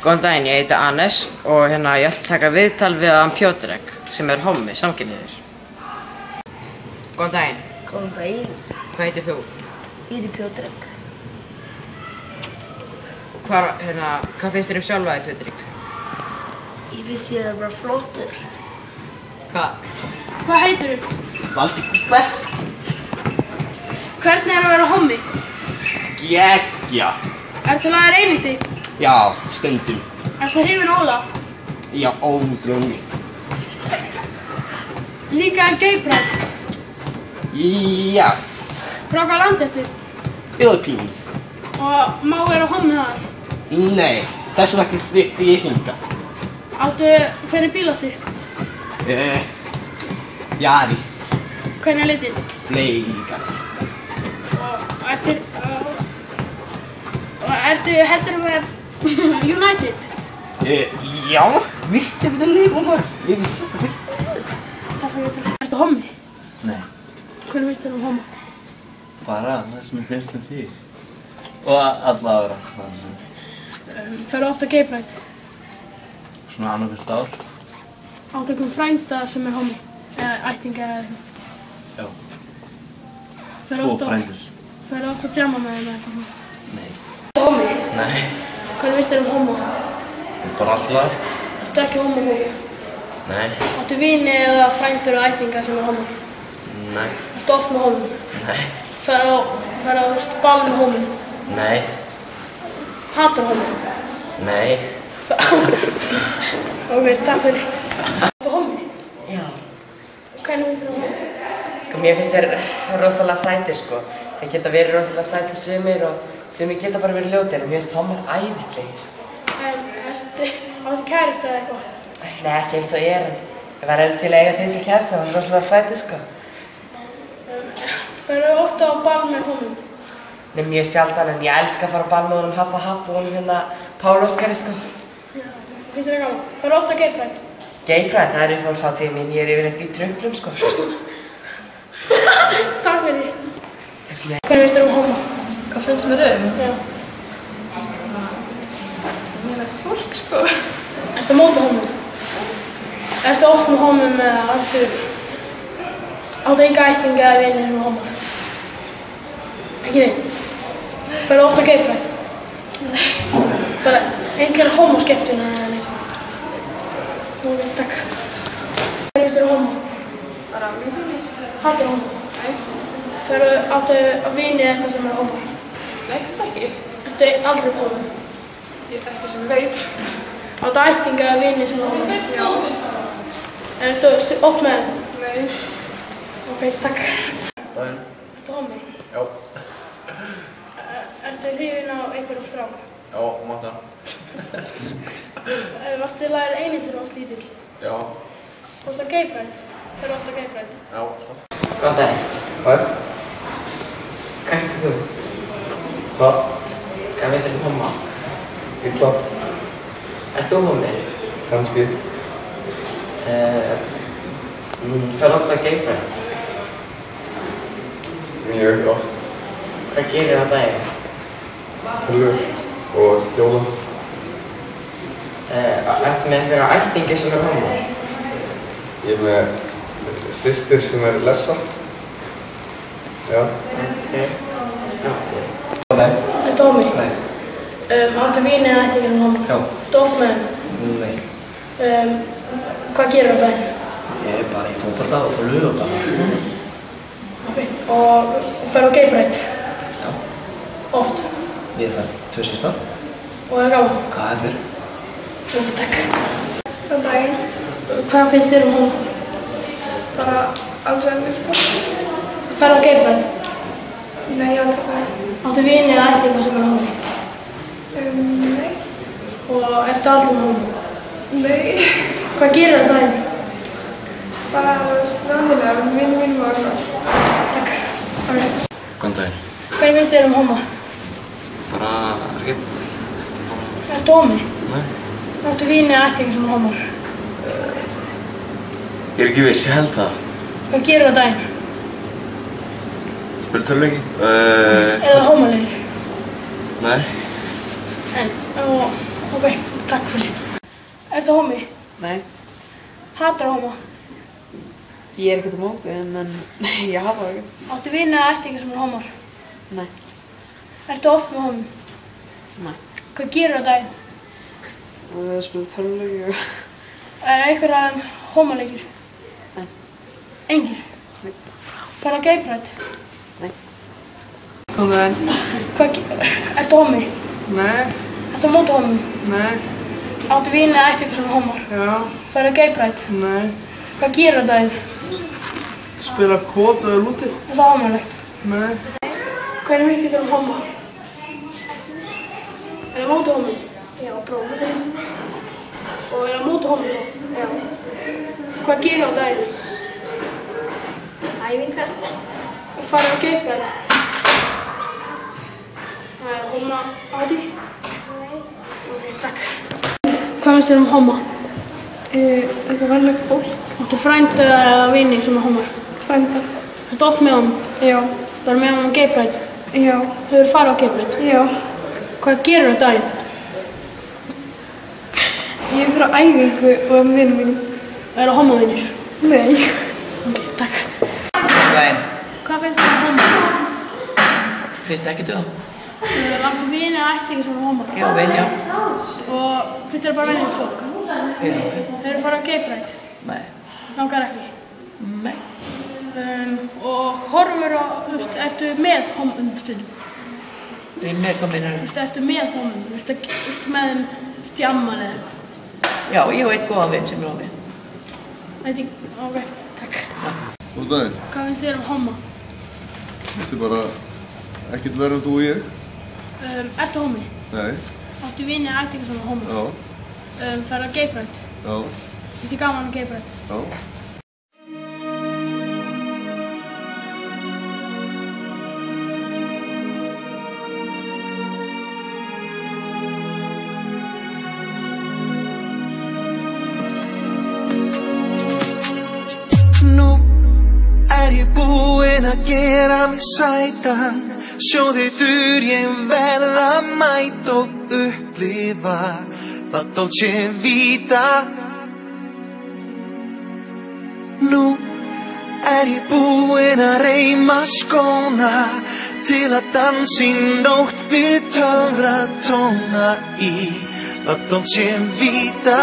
Góðan daginn, ég heiti Anes og ég ætla að taka viðtal við hann Piotrek sem hommi, samkynhneigður. Góðan daginn. Góðan daginn. Hvað heitir þú? Ég heiti Piotrek. Hvað finnst þér sjálfa þig, Piotrek? Ég finnst ég bara flottur. Hvað heitir þú? Valdi Kúper. Hvernig að vera hommi? Geggja. Ertu lagður einelti? Já, stundum. Ertu hrifinn af Óla? Já, ótrúlega. Líka gay pride? Yes. Frá hvaða landi ertu? Philippines. Og má vera hommi þar? Nei, þess vegna ekki flytti ég hingað. Hvernig bíl áttu? Yaris. Hvernig er litinn? Fleika. Heldur þú með United? Já, viltu við það lifa maður? Ég vissi ekki. Takk fyrir þetta. Ertu hommi? Nei. Hvernig finnst þér homma? Bara það sem ég finnst þig. Og alla aðra. Ferðu oft á gay pride? Svona annað hvert ár. Áttu einhvern frænda sem hommi? Eða ættinga eða eitthvað? Já. Ferðu Tvo frændur. Ferðu oft að djama með þeim eða eitthvað? Nei. Ertu hommi? Nei. Hvernig finnst þér homma? Bara alltaf. Ertu ekki homofóbi? Nei. Áttu vini eða frændur og ættinga sem hommi? Nei. Ertu oft með hommi? Nei. Ferðu á ball með hommi? Nei. Hatar hommi? Nei. Ok, takk fyrir. Ertu hommi? Já. Hvernig finnst þér hommi? Mér finnst þér rosalega sætir, sko. Þeir geta verið rosalega sætir sumir og sumir geta bara verið ljótir og mér finnst hommar æðislegir. Áttu kærustu eða eitthvað? Nei, ekki eins og ég en ég var til að eiga þessi kærasta, það var rosalega sætir, sko. Ferðu ofta á ball með honum? Nei, mjög sjaldan en ég elska að fara á ball með honum Haff og honum Pál Óskari, sko. Já. Finnst þér það gaman? Ferðu ofta á gay pride? Gay pride, það uppáhaldshátíðin mín, ég yfirleitt í truglum, sko. Takk fyrir. Takk sem ég. Hvernig finnst þér homma? Hvað finnst mér Já. Mjög fólk, sko. Ertu á móti hommum? Ertu oft með hommum eða áttu enga ættinga eða vinir sem hommar? Ekki þig? Ferðu ofta á gay pride? Nei. Ferðu engar hommaskeptuna eða neitt? Ok, takk. Hvernig finnst þér homma? Bara mjög vinir. Hatar homma? Nei. Áttu vini eða eitthvað sem hommar? Nei, þetta ekki. Ertu aldrei hommar? Ég ekki sem ég veit. Áttu ættinga eða vini sem hommar? Já. Ertu oft með þeim? Nei. Ok, takk. Daginn. Ertu hommi? Já. Ertu hrifinn á einhverjum strák? Já, máta. Varstu lagður einnig þegar þú varst lítill? Já. Varstu á gay pride? Ferðu oft á gay pride? Já, alltaf. Góðan daginn. Hvað? Hvað heitir þú? Hvað? Hvað finnst þér homma? Illa? Ert þú hommi? Kannski. Ferðu oft á gay pride? Mjög oft. Hvað gerir á daginn? Höllu og hjóla. Ertu með einhverja ættingi sem homma? Ég er með systir sem lessa. Já. Ok. Já. Nei. Ertu hommi? Nei. Áttu vini eða ættinga sem hommar? Já. Ertu oft með þeim? Nei. Hvað gerir á daginn? Ég er bara í fótbolta og på lögubana allt í núna. Ok. Og ferðu á gay pride? Já. Oft? Ég er það 2 sísta. Og er gaman? Hvað er þér? Ok, takk. Góðan daginn. Hvað finnst þér homma? Bara alls ennir, sko. Ferðu á gay pride? Nei, ég aldrei það. Áttu vini eða ættinga sem hommi? Nei. Og ertu aldrei með hommi? Nei. Hvað gerir á daginn? Bara strandilega, vinur mínum og eitthvað. Takk. Ok. Góðan daginn. Hvernig finnst þér homma? Bara ekkert. Ertu hommi? Nei. Áttu vini eða ættinga sem hommar? Ég er ekki viss, ég held það. Hvað gerir á daginn? Spyrir töluleiki? Er það hommalegir? Nei. Og Ok, takk fyrir. Ertu homi? Nei, Hatar homa? ég ekkert á móti þeim, en ég hafa það ekkert. Áttu vini eða ættingja sem homar? Nei. Ertu oft með homum? Nei. Hvað gerur á daginn? Og spila tölvuleiki og... Einhverja homaleikir? Nei. Engir? Nei. Bara á Gay Pride? Nei. Komið enn. Ertu homi? Nei. Ertu á móti homum? Nei. Áttu vini eða ættingja sem homar? Já. Ferðu á Gay Pride? Nei. Hvað gerur á daginn? Spila kót og er úti. Er það homalegt? Nei. Hvernig finnst þér homa? Er það móti homi? Já, bróðir. Og er það móti homi þá? Já. Hvað gerir á daginn? Æfingar. Og farið á Gay Pride? Það er homa á því? Nei. Ok, takk. Hvað finnst þér homa? Eitthvað verðlegt fólk. Áttu frænda eða vini sem homar? Frænda. Ertu oft með honum? Já. Það er með honum á Gay Pride? Já. Hefur þið farið á Gay Pride? Já. Hvað gerir á daginn? Ég er fyrir á æfingu og með vinum mínum. Er það homavinir? Nei. Ok, takk. Góðan. Hvað finnst þér homa? Finnst þið ekkert það? Áttu vini eða ættingja sem homar? Já, vel, já. Og finnst þér bara venjulegt fólk? Já. Hefur þið farið á Gay Pride? Nei. Langar ekki? Nei. Og horfur á, þú veist, ertu með homum stundum? Með hvað meinar þú? Ertu með homum? Ertu með þeim stjamman eða? Já, ég hef eitt góðan vinn sem er á mig. Ok, takk. Góðan daginn. Hvað finnst þér homa? Finnst þið bara ekkert verið en þú og ég? Ertu homi? Nei. Áttu vini eða ættingja sem homi? Já. Ferðu á Gay Pride? Já. Finnst þér gaman á Gay Pride? Já. Nú ég búinn að gera mig sætan. Sjóðitur ég verð að mæta og upplifa La Dolce Vita. Nú ég búinn að reima skóna til að dansa í nótt við töfratóna í La Dolce Vita.